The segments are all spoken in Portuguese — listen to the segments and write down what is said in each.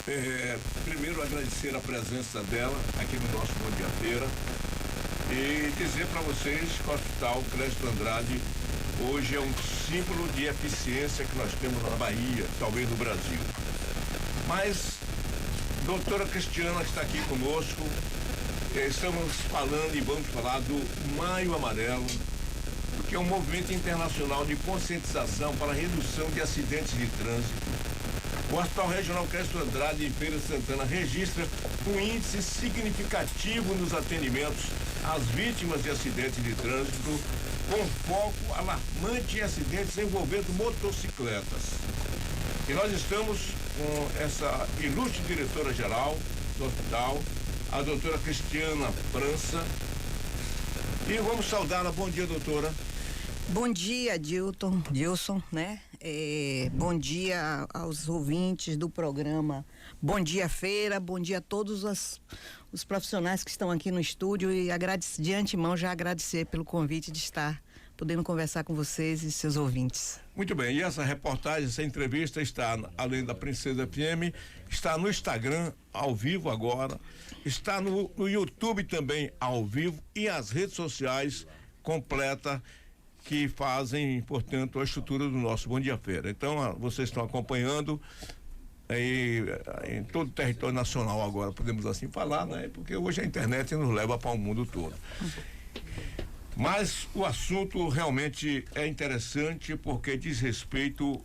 Primeiro agradecer a presença dela aqui no nosso Bom Dia Feira e dizer para vocês que o Hospital Clériston Andrade hoje é um símbolo de eficiência que nós temos na Bahia, talvez no Brasil. Mas, doutora Cristiana está aqui conosco, estamos falando e vamos falar do Maio Amarelo, que é um movimento internacional de conscientização para a redução de acidentes de trânsito. O Hospital Regional Clériston Andrade, em Feira de Santana, registra um índice significativo nos atendimentos às vítimas de acidentes de trânsito, com foco alarmante em acidentes envolvendo motocicletas. E nós estamos com essa ilustre diretora-geral do hospital, a doutora Cristiana França, e vamos saudá-la. Bom dia, doutora. Bom dia, Dilson, né? Bom dia aos ouvintes do programa Bom Dia Feira, bom dia a todos os profissionais que estão aqui no estúdio e de antemão já agradecer pelo convite de estar podendo conversar com vocês e seus ouvintes. Muito bem, e essa reportagem, essa entrevista está, além da Princesa FM, está no Instagram ao vivo agora, está no YouTube também ao vivo e as redes sociais completa que fazem, portanto, a estrutura do nosso Bom Dia Feira. Então, vocês estão acompanhando em todo o território nacional agora, podemos assim falar, né? Porque hoje a internet nos leva para o mundo todo. Mas o realmente é interessante porque diz respeito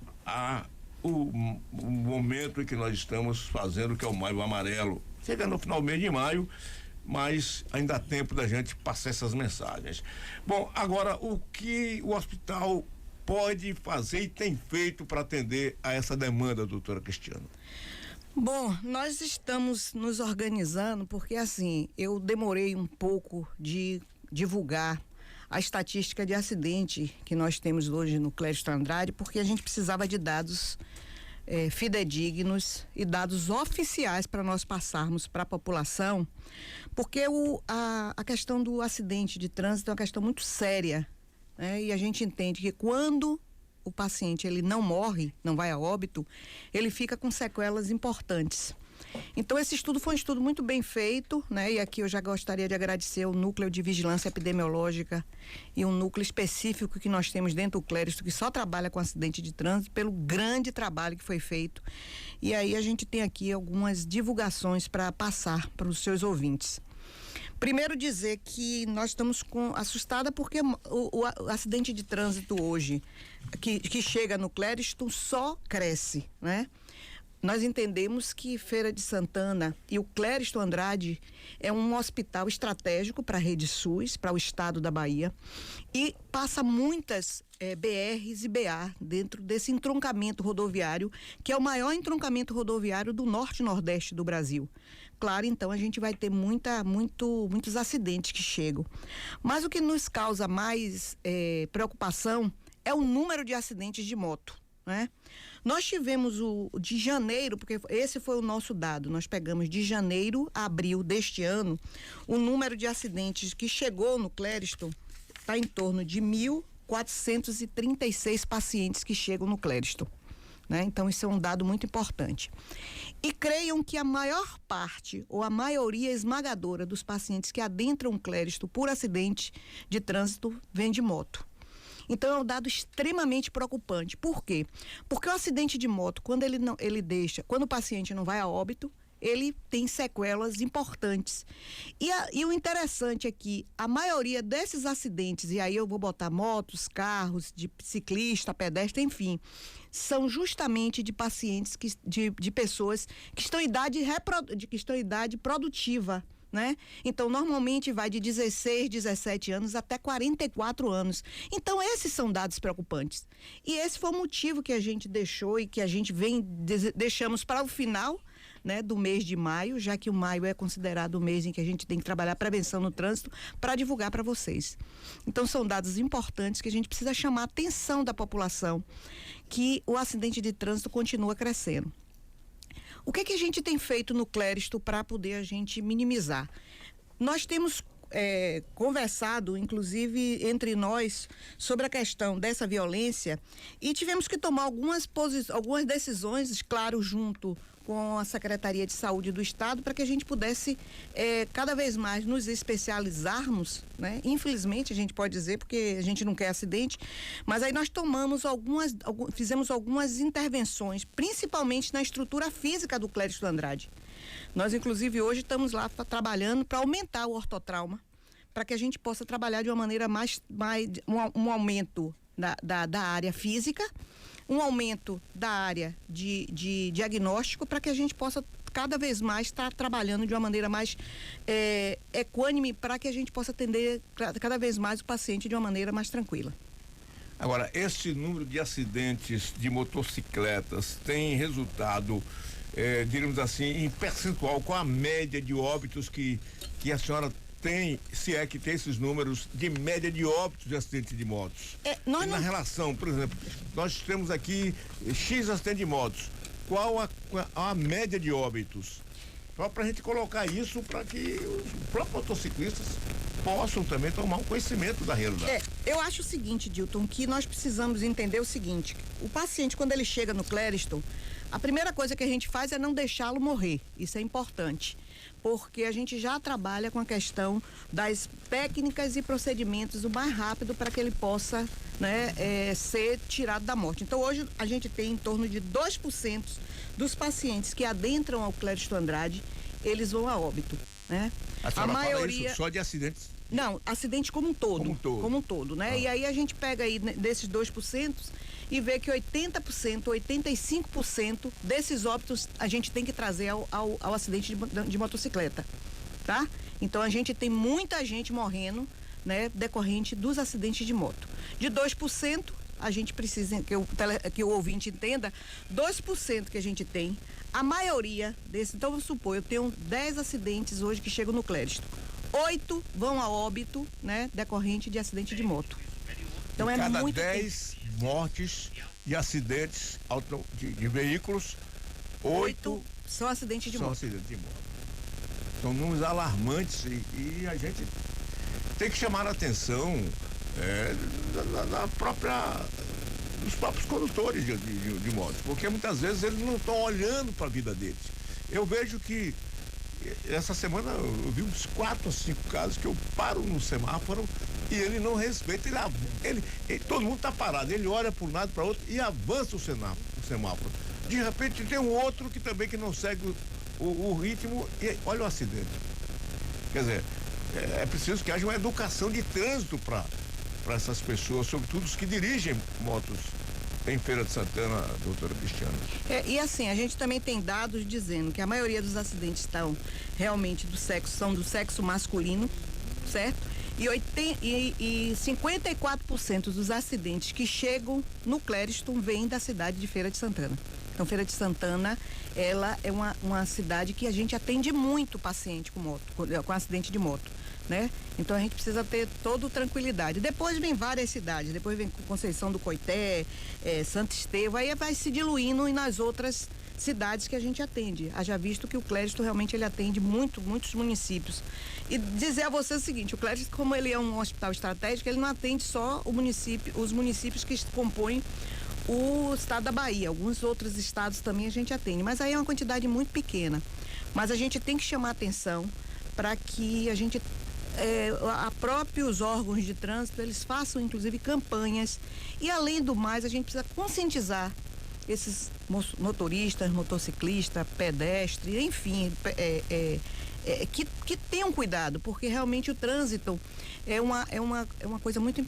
o momento em que nós estamos fazendo, que é o Maio Amarelo. Chega no final do mês de maio, mas ainda há tempo da gente passar essas mensagens. Bom, agora, o que o hospital pode fazer e tem feito para atender a essa demanda, doutora Cristiana? Bom, nós estamos nos organizando porque, assim, eu demorei um pouco de divulgar a estatística de acidente que nós temos hoje no Clériston Andrade, porque a gente precisava de dados fidedignos e dados oficiais para nós passarmos para a população, porque a questão do acidente de trânsito é uma questão muito séria, né? E a gente entende que quando o paciente ele não morre, não vai a óbito, ele fica com sequelas importantes. Então esse estudo foi um estudo muito bem feito, né? E aqui eu já gostaria de agradecer o Núcleo de Vigilância Epidemiológica e um núcleo específico que nós temos dentro do Clériston, que só trabalha com acidente de trânsito, pelo grande trabalho que foi feito. E aí a gente tem aqui algumas divulgações para passar para os seus ouvintes. Primeiro dizer que nós estamos assustada porque o acidente de trânsito hoje que chega no Clériston só cresce, né? Nós entendemos que Feira de Santana e o Clériston Andrade é um hospital estratégico para a rede SUS, para o estado da Bahia, e passa muitas BRs e BA dentro desse entroncamento rodoviário, que é o maior entroncamento rodoviário do norte e nordeste do Brasil. Claro, então a gente vai ter muitos acidentes que chegam. Mas o que nos causa mais preocupação é o número de acidentes de moto, né? Nós tivemos de janeiro, porque esse foi o nosso dado, nós pegamos de janeiro a abril deste ano, o número de acidentes que chegou no Clériston está em torno de 1.436 pacientes que chegam no Clériston, né? Então isso é um dado muito importante. E creiam que a maior parte ou a maioria esmagadora dos pacientes que adentram o Clériston por acidente de trânsito vem de moto. Então é um dado extremamente preocupante. Por quê? Porque o acidente de moto, quando quando o paciente não vai a óbito, ele tem sequelas importantes. E o interessante é que a maioria desses acidentes, e aí eu vou botar motos, carros, de ciclista, pedestre, enfim, são justamente de pacientes de pessoas que estão em idade produtiva, né? Então, normalmente vai de 16, 17 anos até 44 anos. Então, esses são dados preocupantes. E esse foi o motivo que a gente deixou e que a gente deixamos para o final, né, do mês de maio, já que o maio é considerado o mês em que a gente tem que trabalhar a prevenção no trânsito, para divulgar para vocês. Então, são dados importantes que a gente precisa chamar a atenção da população, que o acidente de trânsito continua crescendo. O que a gente tem feito no Clériston para poder a gente minimizar? Nós temos conversado, inclusive entre nós, sobre a questão dessa violência e tivemos que tomar algumas decisões, claro, junto com a Secretaria de Saúde do Estado, para que a gente pudesse cada vez mais nos especializarmos, né? Infelizmente, a gente pode dizer, porque a gente não quer acidente, mas aí nós fizemos algumas intervenções, principalmente na estrutura física do Clériston Andrade. Nós, inclusive, hoje estamos lá trabalhando para aumentar o ortotrauma, para que a gente possa trabalhar de uma maneira um aumento da área física, um aumento da área de diagnóstico, para que a gente possa cada vez mais estar trabalhando de uma maneira mais equânime, para que a gente possa atender cada vez mais o paciente de uma maneira mais tranquila. Agora, esse número de acidentes de motocicletas tem resultado, diríamos assim, em percentual, com a média de óbitos que a senhora tem, se é que tem esses números de média de óbitos de acidentes de motos? Na relação, por exemplo, nós temos aqui X acidentes de motos. Qual a média de óbitos? Só para a gente colocar isso para que os próprios motociclistas possam também tomar um conhecimento da realidade. Eu acho o seguinte, Dilton, que nós precisamos entender o seguinte: o paciente, quando ele chega no Clériston, a primeira coisa que a gente faz é não deixá-lo morrer. Isso é importante, porque a gente já trabalha com a questão das técnicas e procedimentos o mais rápido para que ele possa, né, ser tirado da morte. Então, hoje a gente tem em torno de 2% dos pacientes que adentram ao Clériston Andrade, eles vão a óbito, né? A maioria fala isso só de acidentes? Não, acidente como um todo. Como um todo, né? E aí a gente pega aí desses 2% e vê que 80%, 85% desses óbitos a gente tem que trazer ao acidente de motocicleta, tá? Então a gente tem muita gente morrendo, né, decorrente dos acidentes de moto. De 2%, a gente precisa que o ouvinte entenda, 2% que a gente tem, a maioria desses, então vamos supor, eu tenho 10 acidentes hoje que chegam no Clériston. 8 vão a óbito, né, decorrente de acidente de moto. Então é muito. Cada 10 mortes de acidentes de veículos, 8 são acidentes de moto. São números alarmantes e a gente tem que chamar a atenção dos próprios condutores de motos, porque muitas vezes eles não estão olhando para a vida deles. Eu vejo que essa semana eu vi uns 4 ou 5 casos que eu paro no semáforo e ele não respeita, todo mundo está parado, ele olha para um lado, para outro e avança o semáforo. De repente tem um outro que também que não segue o ritmo e olha o acidente. Quer dizer, é preciso que haja uma educação de trânsito para essas pessoas, sobretudo os que dirigem motos em Feira de Santana, doutora Cristiana. E assim, a gente também tem dados dizendo que a maioria dos acidentes estão realmente são do sexo masculino, certo? E 54% dos acidentes que chegam no Clériston vêm da cidade de Feira de Santana. Então, Feira de Santana, ela é uma cidade que a gente atende muito paciente com acidente de moto, né? Então a gente precisa ter toda tranquilidade. Depois vem várias cidades, depois vem Conceição do Coité, Santo Estevão, aí vai se diluindo nas outras cidades que a gente atende. Haja visto que o Clériston realmente ele atende muitos municípios. E dizer a você o seguinte, o Clériston, como ele é um hospital estratégico, ele não atende só os municípios que compõem o estado da Bahia, alguns outros estados também a gente atende, mas aí é uma quantidade muito pequena. Mas a gente tem que chamar atenção para que a gente a próprios órgãos de trânsito, eles façam inclusive campanhas e além do mais a gente precisa conscientizar esses motoristas, motociclistas, pedestres, enfim, que tenham cuidado, porque realmente o trânsito é uma coisa muito,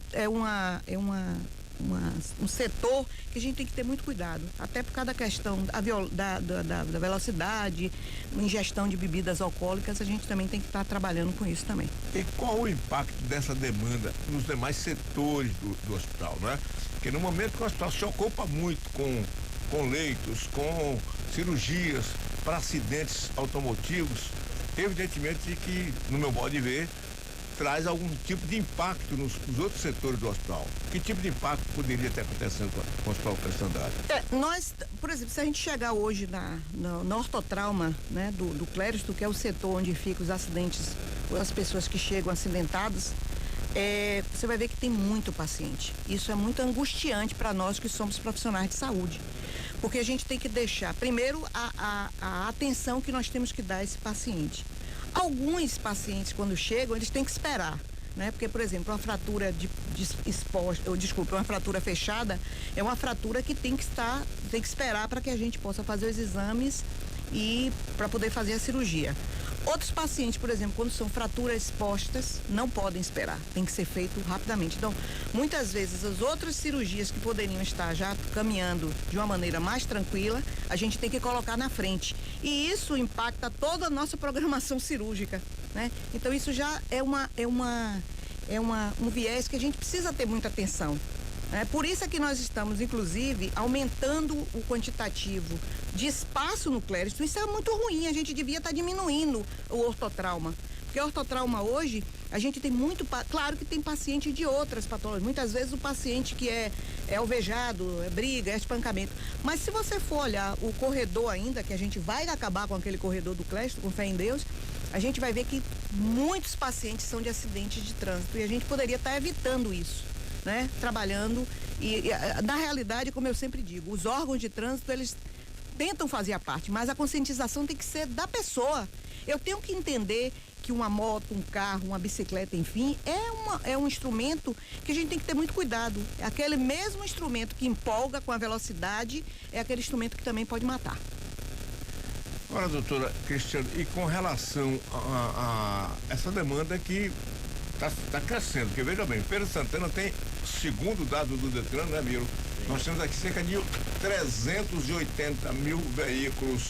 um setor que a gente tem que ter muito cuidado, até por causa da questão da velocidade, ingestão de bebidas alcoólicas, a gente também tem que estar trabalhando com isso também. E qual o impacto dessa demanda nos demais setores do hospital, né? Porque no momento que o hospital se ocupa muito com leitos, com cirurgias para acidentes automotivos, evidentemente que, no meu modo de ver, traz algum tipo de impacto nos outros setores do hospital. Que tipo de impacto poderia estar acontecendo com o Hospital Clériston Andrade? Nós, por exemplo, se a gente chegar hoje no ortotrauma, né, do Clériston, que é o setor onde ficam os acidentes as pessoas que chegam acidentadas, você vai ver que tem muito paciente. Isso é muito angustiante para nós que somos profissionais de saúde. Porque a gente tem que deixar, primeiro, a atenção que nós temos que dar a esse paciente. Alguns pacientes, quando chegam, eles têm que esperar, né? Porque, por exemplo, uma fratura uma fratura fechada é uma fratura que tem que esperar para que a gente possa fazer os exames e para poder fazer a cirurgia. Outros pacientes, por exemplo, quando são fraturas expostas, não podem esperar, tem que ser feito rapidamente. Então, muitas vezes, as outras cirurgias que poderiam estar já caminhando de uma maneira mais tranquila, a gente tem que colocar na frente. E isso impacta toda a nossa programação cirúrgica, né? Então, isso já é um viés que a gente precisa ter muita atenção. Por isso é que nós estamos, inclusive, aumentando o quantitativo de espaço no Clériston. Isso é muito ruim, a gente devia estar diminuindo o ortotrauma. Porque o ortotrauma hoje, a gente tem muito... Claro que tem paciente de outras patologias. Muitas vezes o paciente que é alvejado, é briga, é espancamento. Mas se você for olhar o corredor ainda, que a gente vai acabar com aquele corredor do Clériston, com fé em Deus, a gente vai ver que muitos pacientes são de acidentes de trânsito. E a gente poderia estar evitando isso, né? Trabalhando e na realidade, como eu sempre digo, os órgãos de trânsito, eles tentam fazer a parte, mas a conscientização tem que ser da pessoa. Eu tenho que entender que uma moto, um carro, uma bicicleta, enfim, é um instrumento que a gente tem que ter muito cuidado. É aquele mesmo instrumento que empolga com a velocidade, é aquele instrumento que também pode matar. Agora, doutora Cristiane, e com relação a essa demanda que está crescendo, porque veja bem, Feira de Santana tem, segundo o dado do Detran, né, Miro? Nós temos aqui cerca de 380 mil veículos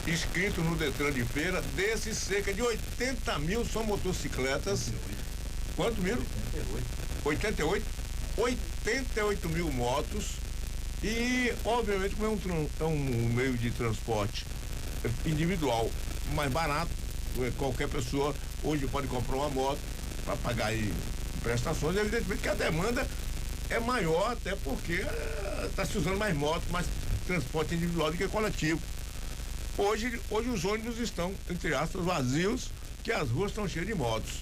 inscritos no Detran de Feira. Desses, cerca de 80 mil são motocicletas. Quanto, Miro? 88. 88 mil motos. E, obviamente, como é um meio de transporte individual mais barato, qualquer pessoa hoje pode comprar uma moto para pagar aí prestações. Evidentemente que a demanda é maior, até porque está se usando mais motos, mais transporte individual do que coletivo. Hoje os ônibus estão, entre aspas, vazios, que as ruas estão cheias de motos.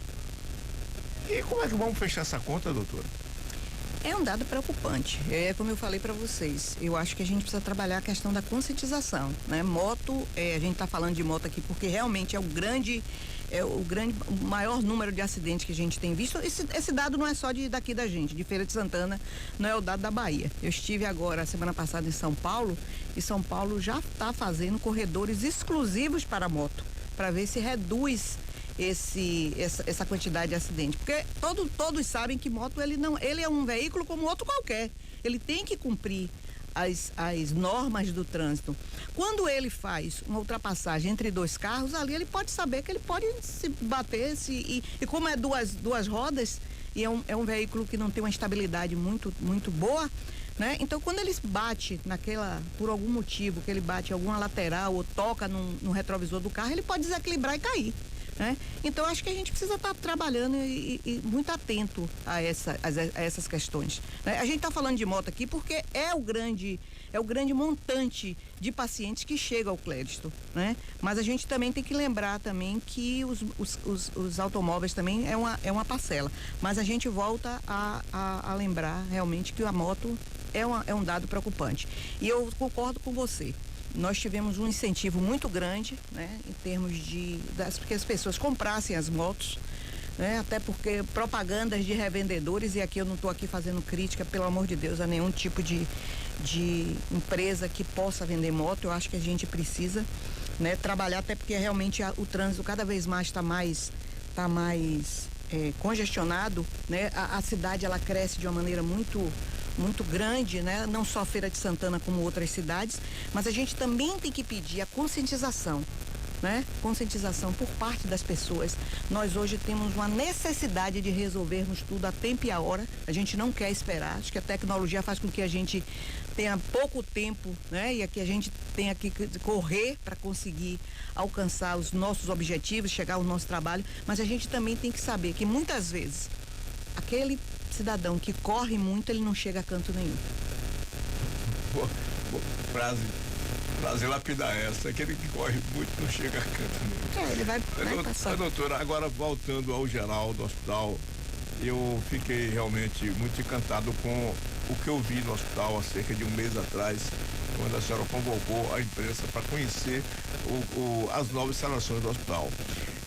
E como é que vamos fechar essa conta, doutora? É um dado preocupante. É como eu falei para vocês. Eu acho que a gente precisa trabalhar a questão da conscientização, né? Moto, a gente está falando de moto aqui porque realmente é o maior número de acidentes que a gente tem visto. Esse dado não é só daqui da gente, de Feira de Santana, não é o dado da Bahia. Eu estive agora, semana passada, em São Paulo, e São Paulo já está fazendo corredores exclusivos para moto, para ver se reduz essa quantidade de acidente, porque todos sabem que moto ele é um veículo como outro qualquer, ele tem que cumprir as normas do trânsito. Quando ele faz uma ultrapassagem entre dois carros, ali ele pode saber que ele pode se bater, e como é duas rodas e é um veículo que não tem uma estabilidade muito, muito boa, né? Então, quando ele bate por algum motivo, que ele bate em alguma lateral ou toca no retrovisor do carro, ele pode desequilibrar e cair, né? Então, acho que a gente precisa estar trabalhando e muito atento a essas questões, né? A gente está falando de moto aqui porque é o grande montante de pacientes que chega ao Clériston, né? Mas a gente também tem que lembrar também que os automóveis também é uma parcela. Mas a gente volta a lembrar realmente que a moto é um dado preocupante. E eu concordo com você. Nós tivemos um incentivo muito grande, né, em termos que as pessoas comprassem as motos, né, até porque propagandas de revendedores, e aqui eu não estou aqui fazendo crítica, pelo amor de Deus, a nenhum tipo de empresa que possa vender moto. Eu acho que a gente precisa, né, trabalhar, até porque realmente o trânsito cada vez mais está mais congestionado, né? A cidade, ela cresce de uma maneira muito grande, né? Não só a Feira de Santana como outras cidades, mas a gente também tem que pedir a conscientização, né? Conscientização por parte das pessoas. Nós hoje temos uma necessidade de resolvermos tudo a tempo e a hora. A gente não quer esperar. Acho que a tecnologia faz com que a gente tenha pouco tempo, né? E que a gente tenha que correr para conseguir alcançar os nossos objetivos, chegar ao nosso trabalho, mas a gente também tem que saber que muitas vezes aquele cidadão que corre muito, ele não chega a canto nenhum. Boa frase. prazer lapidar essa. Aquele que corre muito não chega a canto. Ele vai passar. Doutora, agora voltando ao geral do hospital, eu fiquei realmente muito encantado com o que eu vi no hospital há cerca de um mês atrás, quando a senhora convocou a imprensa para conhecer as novas instalações do hospital.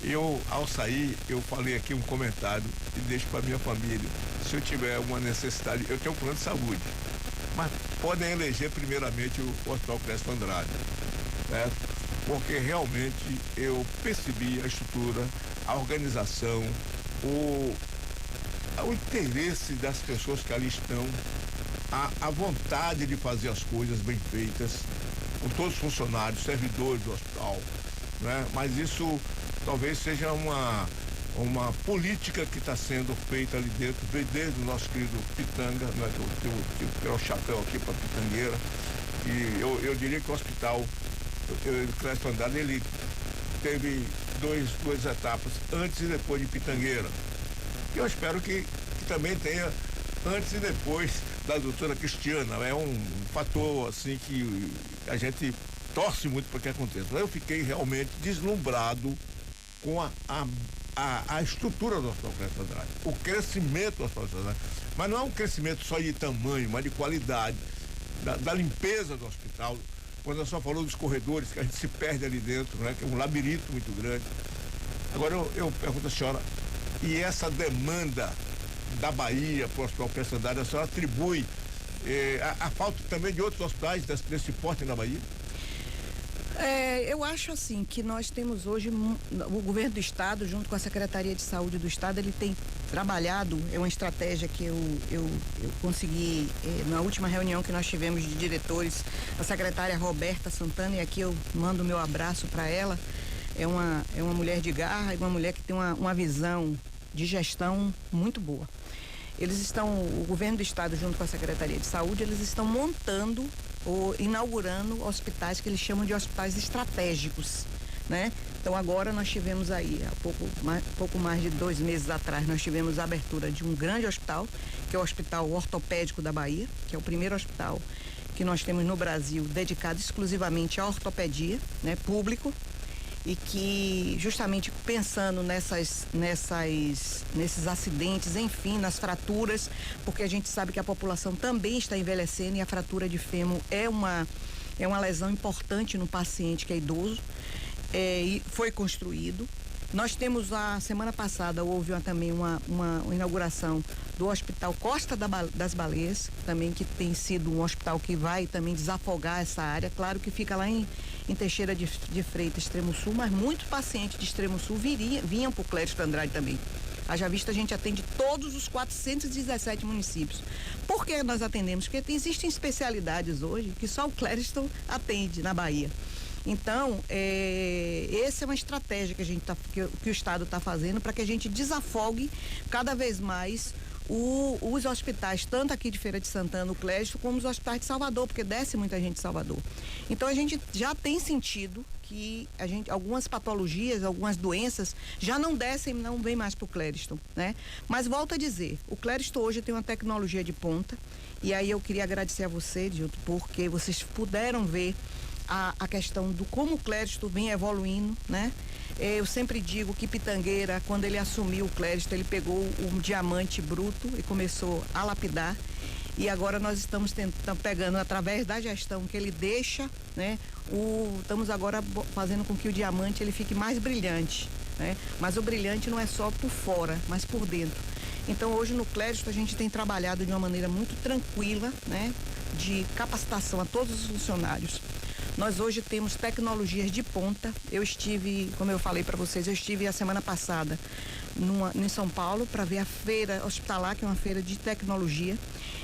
Eu, ao sair, eu falei aqui um comentário e deixo para minha família. Se eu tiver uma necessidade, eu tenho um plano de saúde, mas podem eleger primeiramente o Hospital Crespo Andrade, né? Porque realmente eu percebi a estrutura, a organização, o interesse das pessoas que ali estão, a vontade de fazer as coisas bem feitas, com todos os funcionários, servidores do hospital, né? Mas isso talvez seja uma política que está sendo feita ali dentro, desde o nosso querido Pitanga, né? Que tirar o chapéu aqui para Pitangueira, e eu diria que o hospital Crespo Andrade, ele teve duas etapas, antes e depois de Pitangueira. E eu espero que também tenha antes e depois da doutora Cristiana. É um fator assim que a gente torce muito para que aconteça. Eu fiquei realmente deslumbrado com a estrutura do Hospital Crespo Andrade, o crescimento do Hospital Crespo Andrade. Mas não é um crescimento só de tamanho, mas de qualidade, da limpeza do hospital. Quando a senhora falou dos corredores, que a gente se perde ali dentro, né? Que é um labirinto muito grande. Agora eu pergunto à senhora, e essa demanda da Bahia para o Hospital Crespo Andrade, a senhora atribui a falta também de outros hospitais desse porte na Bahia? Eu acho assim que nós temos hoje, o governo do estado, junto com a Secretaria de Saúde do estado, ele tem trabalhado, é uma estratégia que eu consegui na última reunião que nós tivemos de diretores, a secretária Roberta Santana, e aqui eu mando o meu abraço para ela. É uma mulher de garra e uma mulher que tem uma visão de gestão muito boa. O governo do estado, junto com a Secretaria de Saúde, eles estão montando ou inaugurando hospitais que eles chamam de hospitais estratégicos, né? Então agora nós tivemos aí, há pouco mais de 2 meses atrás, nós tivemos a abertura de um grande hospital, que é o Hospital Ortopédico da Bahia, que é o primeiro hospital que nós temos no Brasil dedicado exclusivamente à ortopedia, né? Público, e que justamente pensando nesses acidentes, enfim, nas fraturas, porque a gente sabe que a população também está envelhecendo e a fratura de fêmur é uma lesão importante no paciente que é idoso, e foi construído. Nós temos, a semana passada, houve também uma inauguração do Hospital Costa das Baleias, também que tem sido um hospital que vai também desafogar essa área. Claro que fica lá em Teixeira de Freitas, Extremo Sul, mas muitos pacientes de Extremo Sul vinham para o Crespo Andrade também. Haja vista, a gente atende todos os 417 municípios. Por que nós atendemos? Porque existem especialidades hoje que só o Crespo atende na Bahia. Então, essa é uma estratégia que o Estado está fazendo para que a gente desafogue cada vez mais os hospitais, tanto aqui de Feira de Santana, o Clécio, como os hospitais de Salvador, porque desce muita gente de Salvador. Então a gente já tem sentido que algumas patologias, algumas doenças já não descem, não vem mais para o Clériston, né? Mas volto a dizer, o Clériston hoje tem uma tecnologia de ponta, e aí eu queria agradecer a você, Dilton, porque vocês puderam ver a questão do como o Clériston vem evoluindo, né? Eu sempre digo que Pitangueira, quando ele assumiu o Clériston, ele pegou um diamante bruto e começou a lapidar. E agora nós estamos pegando, através da gestão que ele deixa, né? Estamos agora fazendo com que o diamante ele fique mais brilhante, né? Mas o brilhante não é só por fora, mas por dentro. Então hoje no Clériston a gente tem trabalhado de uma maneira muito tranquila, né? De capacitação a todos os funcionários. Nós hoje temos tecnologias de ponta. Eu estive, como eu falei para vocês, eu estive a semana passada em São Paulo para ver a feira hospitalar, que é uma feira de tecnologia.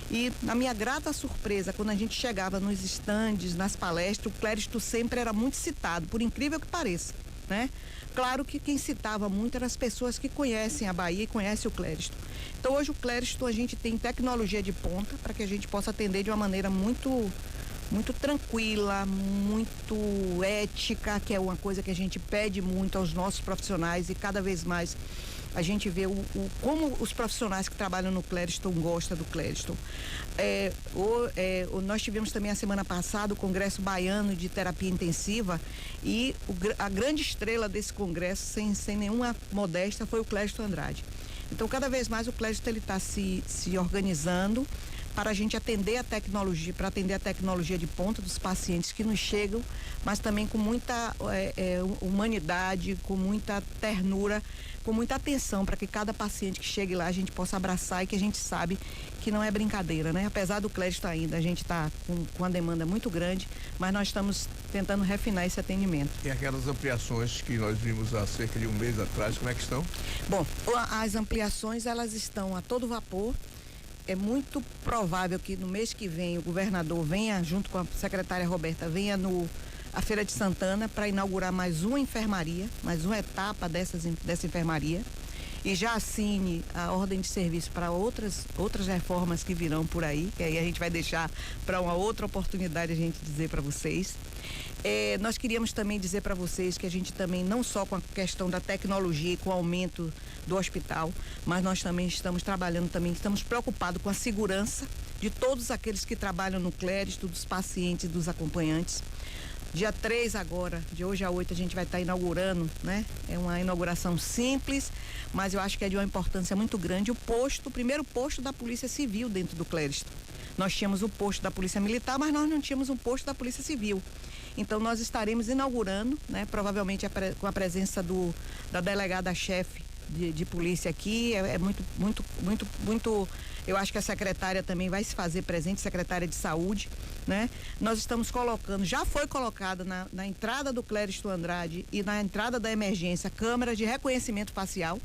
E na minha grata surpresa, quando a gente chegava nos estandes, nas palestras, o Clériston sempre era muito citado, por incrível que pareça, né? Claro que quem citava muito eram as pessoas que conhecem a Bahia e conhecem o Clériston. Então hoje o Clériston, a gente tem tecnologia de ponta para que a gente possa atender de uma maneira muito muito tranquila, muito ética, que é uma coisa que a gente pede muito aos nossos profissionais e cada vez mais a gente vê como os profissionais que trabalham no Clériston gostam do Clériston. Nós tivemos também a semana passada o Congresso Baiano de Terapia Intensiva e a grande estrela desse congresso, sem nenhuma modéstia, foi o Clériston Andrade. Então, cada vez mais o Clériston está se organizando para a gente atender a tecnologia de ponta dos pacientes que nos chegam, mas também com muita humanidade, com muita ternura, com muita atenção para que cada paciente que chegue lá a gente possa abraçar e que a gente sabe que não é brincadeira, né? Apesar do Clériston ainda, a gente está com uma demanda muito grande, mas nós estamos tentando refinar esse atendimento. E aquelas ampliações que nós vimos há cerca de um mês atrás, como é que estão? Bom, as ampliações elas estão a todo vapor. É muito provável que no mês que vem o governador venha, junto com a secretária Roberta, venha à Feira de Santana para inaugurar mais uma enfermaria, mais uma etapa dessa enfermaria e já assine a ordem de serviço para outras reformas que virão por aí, que aí a gente vai deixar para uma outra oportunidade a gente dizer para vocês. Nós queríamos também dizer para vocês que a gente também, não só com a questão da tecnologia e com o aumento do hospital, mas nós também estamos preocupados com a segurança de todos aqueles que trabalham no Clériston, dos pacientes, dos acompanhantes. Dia 3 agora, de hoje a 8, a gente vai estar inaugurando, né? É uma inauguração simples, mas eu acho que é de uma importância muito grande. O primeiro posto da Polícia Civil dentro do Clériston. Nós tínhamos o posto da Polícia Militar, mas nós não tínhamos um posto da Polícia Civil. Então nós estaremos inaugurando, né? Provavelmente com a presença da delegada-chefe de polícia aqui, muito, eu acho que a secretária também vai se fazer presente, secretária de saúde, né? Nós estamos colocando, já foi colocada na entrada do Clériston Andrade e na entrada da emergência, câmera de reconhecimento facial.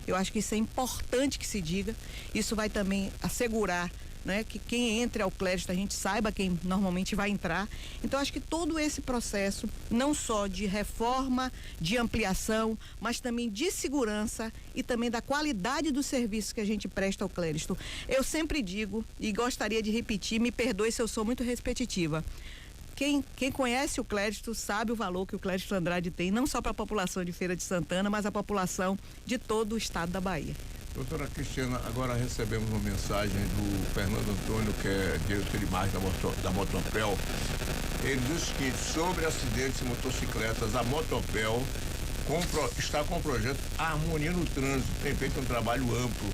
Eu acho que isso é importante que se diga, isso vai também assegurar, né, que quem entre ao Clériston a gente saiba quem normalmente vai entrar. Então acho que todo esse processo, não só de reforma, de ampliação, mas também de segurança e também da qualidade do serviço que a gente presta ao Clériston. Eu sempre digo e gostaria de repetir, me perdoe se eu sou muito repetitiva. Quem conhece o Clériston sabe o valor que o Clériston Andrade tem, não só para a população de Feira de Santana, mas a população de todo o estado da Bahia. Doutora Cristiana, agora recebemos uma mensagem do Fernando Antônio, que é diretor de marketing da Motopel. Ele diz o seguinte: sobre acidentes de motocicletas, a Motopel está com o projeto Harmonia no Trânsito, tem feito um trabalho amplo.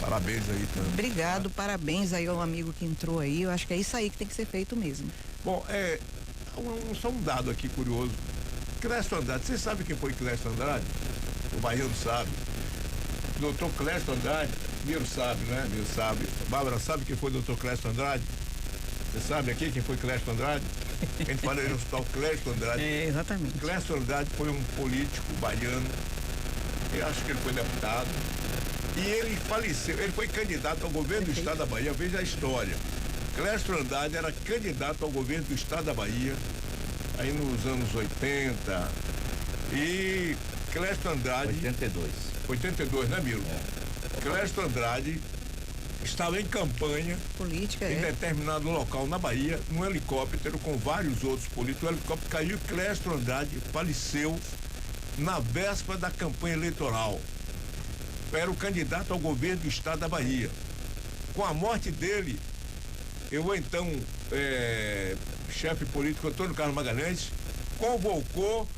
Parabéns aí também. Obrigado, parabéns aí ao amigo que entrou aí, eu acho que é isso aí que tem que ser feito mesmo. Bom, só um dado aqui curioso. Clériston Andrade, você sabe quem foi Clériston Andrade? O baiano sabe. Doutor Clériston Andrade, Miro sabe, né? Miro sabe. Bárbara, sabe quem foi o doutor Clériston Andrade? Você sabe aqui quem foi Clériston Andrade? A gente fala no hospital Clériston Andrade. Exatamente. Clériston Andrade foi um político baiano, eu acho que ele foi deputado, e ele faleceu, ele foi candidato ao governo do estado da Bahia. Veja a história. Clériston Andrade era candidato ao governo do estado da Bahia, aí nos anos 80, e Clériston Andrade... 82, né, Miro? Clériston Andrade estava em campanha política em determinado local na Bahia, num helicóptero com vários outros políticos. O helicóptero caiu e Clériston Andrade faleceu na véspera da campanha eleitoral. Era o candidato ao governo do estado da Bahia. Com a morte dele, eu então, chefe político Antônio Carlos Magalhães, convocou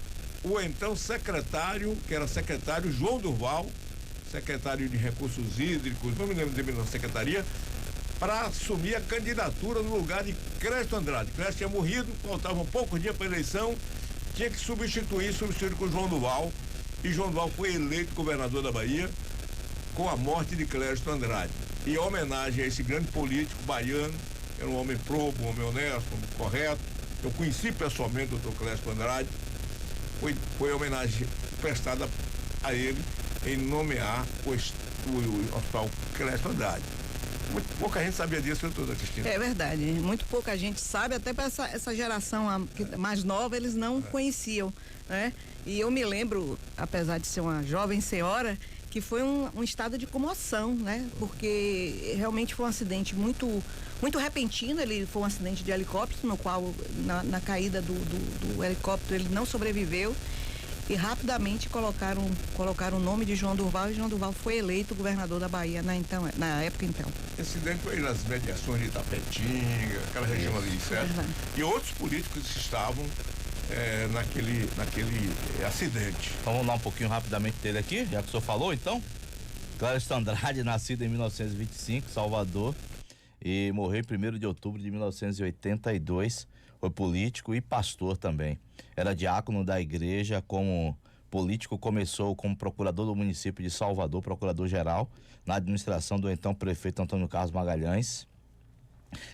o então secretário, que era secretário João Durval, secretário de Recursos Hídricos, não me lembro dele na secretaria, para assumir a candidatura no lugar de Clériston Andrade. Clériston tinha morrido, faltavam poucos dias para a eleição, tinha que substituir com João Durval, e João Durval foi eleito governador da Bahia com a morte de Clériston Andrade. E em homenagem a esse grande político baiano, era um homem probo, um homem honesto, um homem correto. Eu conheci pessoalmente o doutor Clériston Andrade. Foi homenagem prestada a ele em nomear o hospital Clériston Andrade. Muito pouca gente sabia disso, doutora Cristina. É verdade, muito pouca gente sabe, até para essa geração mais nova, eles não conheciam, né? E eu me lembro, apesar de ser uma jovem senhora, que foi um estado de comoção, né? Porque realmente foi um acidente muito repentino. Ele foi um acidente de helicóptero, no qual na caída do helicóptero ele não sobreviveu. E rapidamente colocaram o nome de João Durval, e João Durval foi eleito governador da Bahia na época. Esse acidente foi nas mediações de Itapetinga, aquela região ali, certo? E outros políticos estavam naquele acidente. Então vamos lá um pouquinho rapidamente dele aqui, já que o senhor falou, então. Clériston Andrade, nascido em 1925, Salvador, e morreu em 1º de outubro de 1982. Foi político e pastor também. Era diácono da igreja. Como político, começou como procurador do município de Salvador, procurador-geral, na administração do então prefeito Antônio Carlos Magalhães.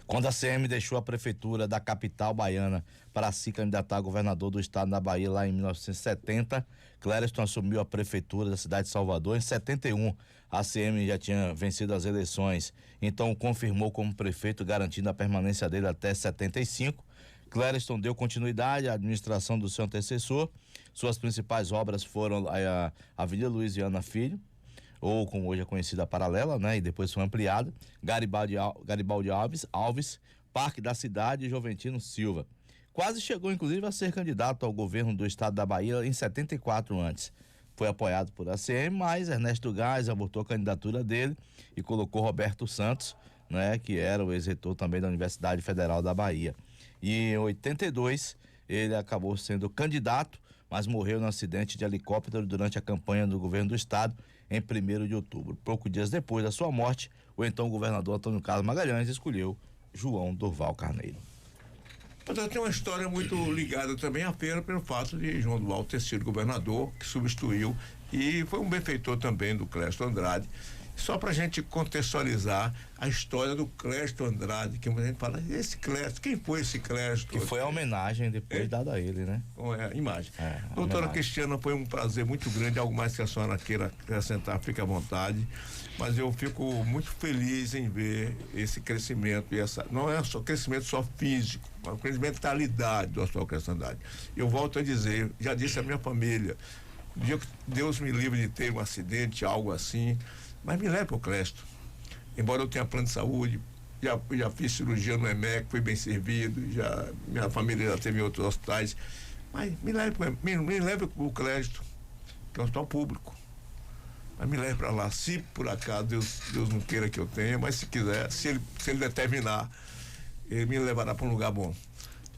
Quando a CM deixou a prefeitura da capital baiana para se candidatar a governador do estado da Bahia lá em 1970, Clériston assumiu a prefeitura da cidade de Salvador. Em 71, a CM já tinha vencido as eleições, então o confirmou como prefeito, garantindo a permanência dele até 75. Clériston deu continuidade à administração do seu antecessor. Suas principais obras foram a Avenida Luiz Viana Filho, ou como hoje é conhecida a Paralela, né? E depois foi ampliada, Garibaldi Alves, Parque da Cidade e Joventino Silva. Quase chegou, inclusive, a ser candidato ao governo do estado da Bahia em 74 antes. Foi apoiado por ACM, mas Ernesto Gás abortou a candidatura dele e colocou Roberto Santos, né? Que era o ex-reitor também da Universidade Federal da Bahia. E em 82, ele acabou sendo candidato, mas morreu num acidente de helicóptero durante a campanha do governo do estado em 1º de outubro. Poucos dias depois da sua morte, o então governador Antônio Carlos Magalhães escolheu João Durval Carneiro. Mas tem uma história muito ligada também à feira pelo fato de João Durval ter sido governador, que substituiu, e foi um benfeitor também do Clériston Andrade. Só para a gente contextualizar a história do Clériston Andrade, que muita gente fala, esse Clériston, quem foi esse Clériston? Que foi a homenagem depois dada a ele, né? A imagem. Doutora Cristiana, foi um prazer muito grande. Algo mais que a senhora queira acrescentar, fique à vontade. Mas eu fico muito feliz em ver esse crescimento, e não é só crescimento só físico, mas crescimento de mentalidade do atual Clériston Andrade. Eu volto a dizer, já disse à minha família, no dia que Deus me livre de ter um acidente, algo assim, mas me leve para o Clériston. Embora eu tenha plano de saúde, já fiz cirurgia no EMEC, fui bem servido, minha família já teve em outros hospitais, mas me leve para o Clériston, que é um hospital público. Mas me leve para lá, se por acaso Deus não queira que eu tenha, mas se quiser, se ele determinar, ele me levará para um lugar bom,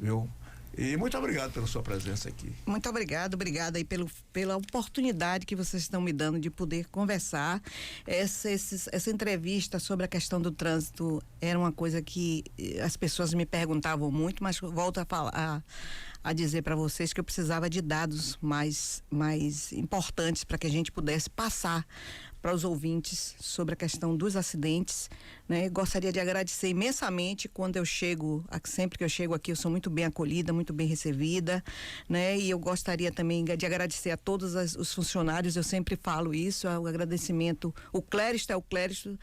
viu? E muito obrigado pela sua presença aqui. Muito obrigada aí pela oportunidade que vocês estão me dando de poder conversar. Essa entrevista sobre a questão do trânsito era uma coisa que as pessoas me perguntavam muito, mas volto a dizer para vocês que eu precisava de dados mais importantes para que a gente pudesse passar para os ouvintes sobre a questão dos acidentes, né? Gostaria de agradecer imensamente sempre que eu chego aqui eu sou muito bem acolhida, muito bem recebida, né? E eu gostaria também de agradecer a todos os funcionários, eu sempre falo isso, o agradecimento, o Clériston é o Clériston,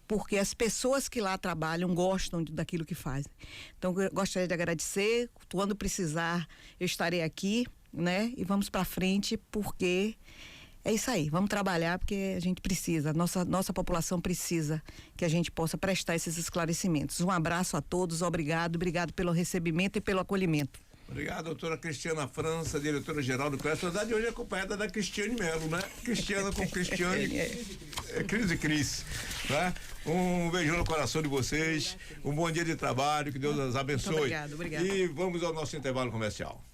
porque as pessoas que lá trabalham gostam daquilo que fazem. Então eu gostaria de agradecer, quando precisar eu estarei aqui, né? E vamos para frente, porque é isso aí, vamos trabalhar porque a gente precisa, nossa população precisa que a gente possa prestar esses esclarecimentos. Um abraço a todos, obrigado pelo recebimento e pelo acolhimento. Obrigado, doutora Cristiana França, diretora-geral do Clériston Andrade, hoje acompanhada da Cristiane Melo, né? Cristiana com Cristiane, Cris e Cris, né? Um beijão no coração de vocês, um bom dia de trabalho, que Deus as abençoe. Muito obrigado. E vamos ao nosso intervalo comercial.